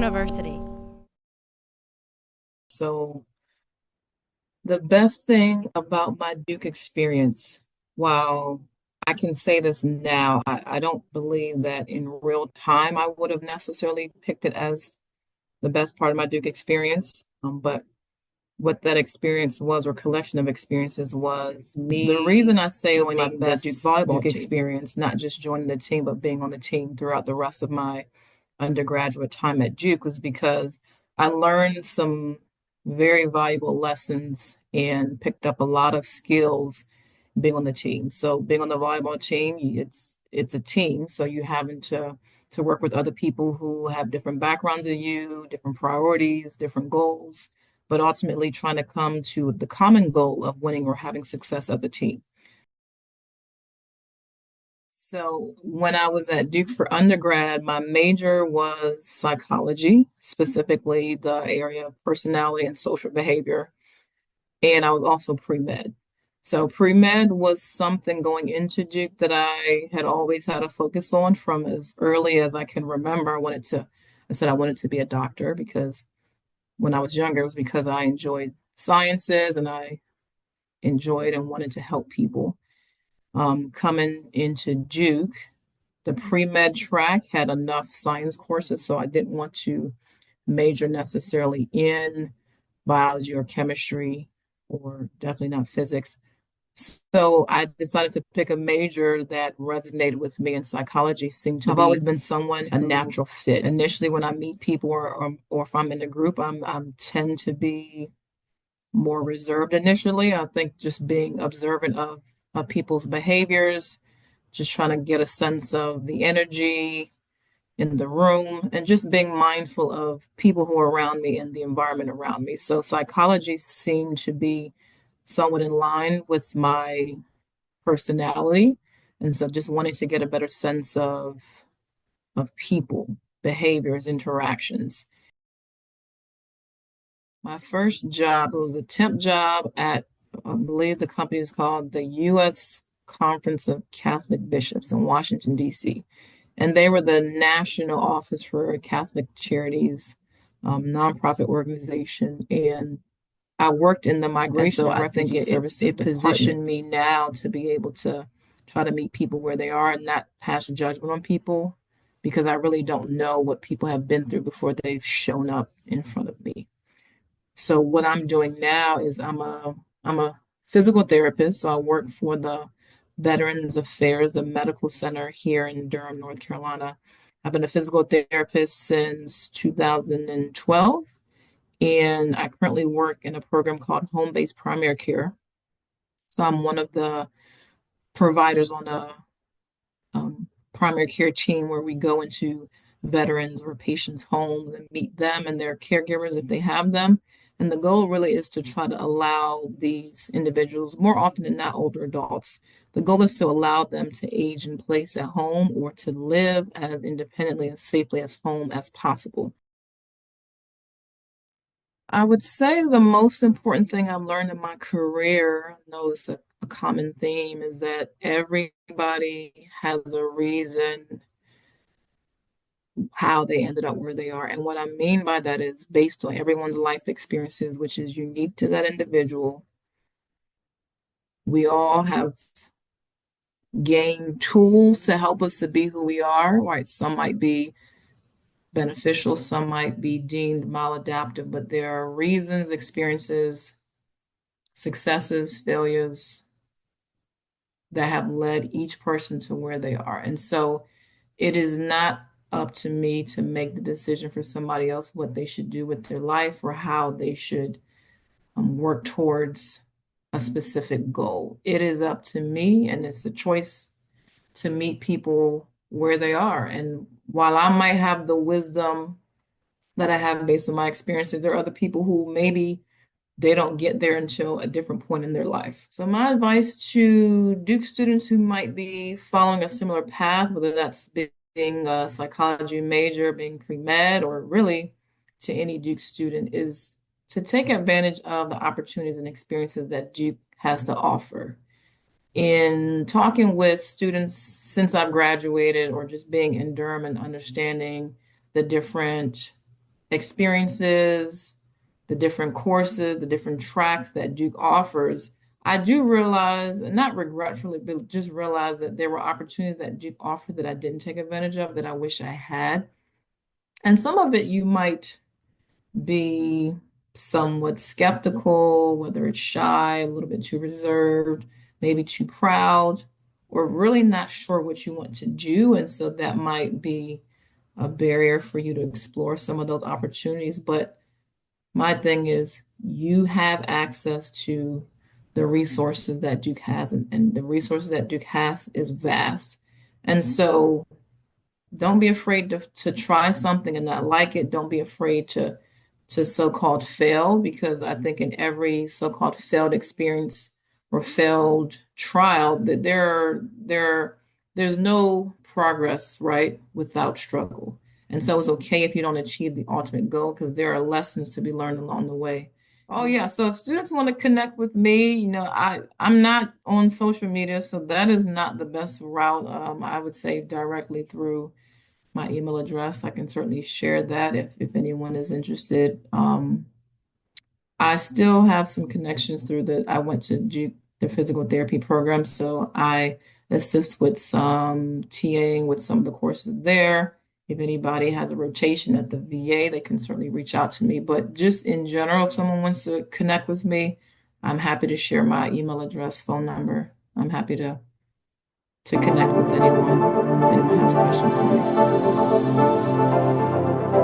University. So, the best thing about my Duke experience, while I can say this now, I don't believe that in real time I would have necessarily picked it as the best part of my Duke experience. But what that experience was, or collection of experiences, was me. The reason I say it was my joining the best Duke volleyball Duke team. experience, not just joining the team, but being on the team throughout the rest of my undergraduate time at Duke, was because I learned some very valuable lessons and picked up a lot of skills being on the team. So being on the volleyball team, it's a team, so you're having to work with other people who have different backgrounds than you, different priorities, different goals, but ultimately trying to come to the common goal of winning or having success as a team. So when I was at Duke for undergrad, my major was psychology, specifically the area of personality and social behavior. And I was also pre-med. So pre-med was something going into Duke that I had always had a focus on from as early as I can remember. I said I wanted to be a doctor because when I was younger, it was because I enjoyed sciences and I enjoyed and wanted to help people. Coming into Duke, the pre-med track had enough science courses, so I didn't want to major necessarily in biology or chemistry, or definitely not physics. So I decided to pick a major that resonated with me, and psychology seemed to I've always been someone a natural fit. Initially, when I meet people or if I'm in a group, I'm tend to be more reserved initially. I think just being observant of people's behaviors, just trying to get a sense of the energy in the room, and just being mindful of people who are around me and the environment around me. So psychology seemed to be somewhat in line with my personality. And so just wanting to get a better sense of people, behaviors, interactions. My first job, it was a temp job at, I believe the company is called the U.S. Conference of Catholic Bishops in Washington, D.C. And they were the national office for Catholic charities, nonprofit organization. And I worked in the migration and refugee services department. It positioned me now to be able to try to meet people where they are and not pass judgment on people, because I really don't know what people have been through before they've shown up in front of me. So what I'm doing now is I'm a physical therapist. So I work for the Veterans Affairs, a medical center here in Durham, North Carolina. I've been a physical therapist since 2012, and I currently work in a program called Home-Based Primary Care. So I'm one of the providers on a primary care team where we go into veterans or patients' homes and meet them and their caregivers if they have them. And the goal really is to try to allow these individuals, more often than not older adults, the goal is to allow them to age in place at home or to live as independently and safely as home as possible. I would say the most important thing I've learned in my career, I know it's a common theme, is that everybody has a reason how they ended up where they are. And what I mean by that is based on everyone's life experiences, which is unique to that individual. We all have gained tools to help us to be who we are, right? Some might be beneficial, some might be deemed maladaptive, but there are reasons, experiences, successes, failures that have led each person to where they are. And so it is not up to me to make the decision for somebody else what they should do with their life or how they should work towards a specific goal. It is up to me, and it's a choice to meet people where they are. And while I might have the wisdom that I have based on my experiences, there are other people who maybe they don't get there until a different point in their life. So my advice to Duke students who might be following a similar path, whether that's being a psychology major, being pre-med, or really to any Duke student, is to take advantage of the opportunities and experiences that Duke has to offer. In talking with students since I've graduated, or just being in Durham and understanding the different experiences, the different courses, the different tracks that Duke offers, I do realize, not regretfully, but just realize that there were opportunities that Duke offered that I didn't take advantage of that I wish I had. And some of it you might be somewhat skeptical, whether it's shy, a little bit too reserved, maybe too proud, or really not sure what you want to do. And so that might be a barrier for you to explore some of those opportunities. But my thing is, you have access to the resources that Duke has, and the resources that Duke has is vast. And so don't be afraid to try something and not like it. Don't be afraid to so-called fail, because I think in every so-called failed experience or failed trial that there's no progress, right, without struggle. And so it's okay if you don't achieve the ultimate goal, because there are lessons to be learned along the way. Oh yeah, so if students want to connect with me, I'm not on social media, so that is not the best route. I would say directly through my email address. I can certainly share that if anyone is interested. I still have some connections through I went to Duke, the physical therapy program, so I assist with some TAing with some of the courses there. If anybody has a rotation at the VA, they can certainly reach out to me. But just in general, if someone wants to connect with me, I'm happy to share my email address, phone number. I'm happy to connect with anyone if anyone has questions for me.